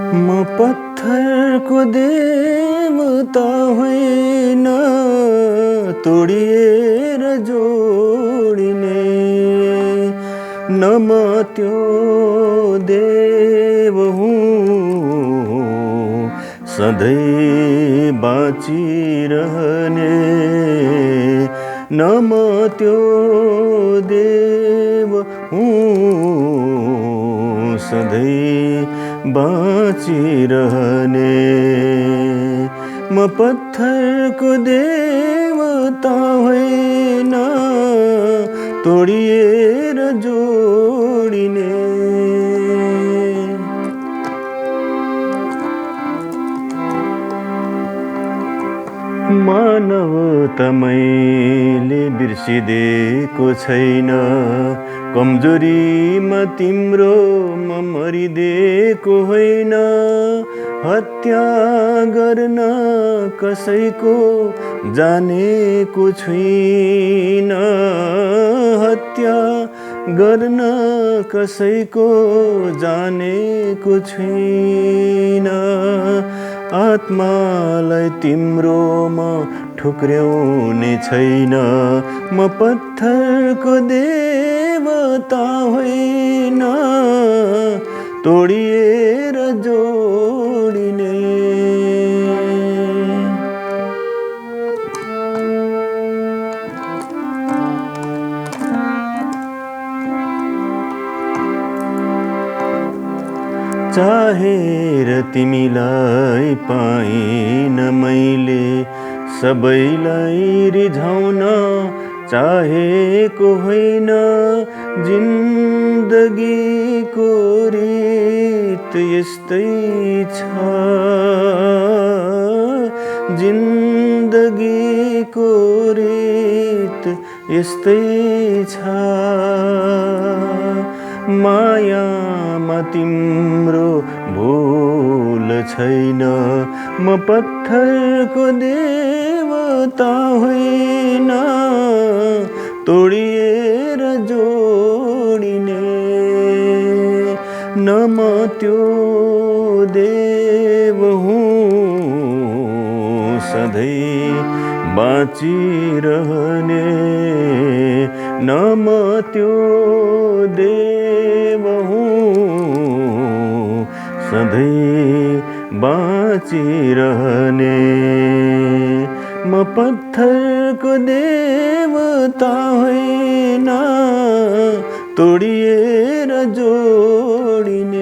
म पत्थरको देवता होइन, तोडिएर जोडिने। न म त्यो देव हुँ सधैँ बाँचिरहने। न म त्यो देव हुँ सधैँ बाँचिरहने। म पत्थरको देवता होइन, तोडिएर जोडिने। मानवता मैले बिर्सिदिएको छैन, कमजोरीमा तिम्रो म मरिदिएको होइन। हत्या गर्न कसैको जानेको छुइन, हत्या गर्न कसैको जानेको छुइन। आत्मालाई तिम्रोमा ठुक्र्याउने छैन, म पत्थरको देवता होइन, तोडिएर जोडिने। चाहेर तिमीलाई पाइन मैले, सबैलाई रिझाउन चाहेको होइन। जिन्दगीको रीत यस्तै छ, जिन्दगीको रीत यस्तै छ। मायामा तिम्रो भुल छैन, म पत्थरको देवता होइन, तोडिएर जोडिने। न म त्यो देव हुँ सधैँ बाँचिरहने। न म त्यो देव हुँ सधैँ बाँचिरहने। म पत्थरको देवता होइन, तोडिएर जोडिने।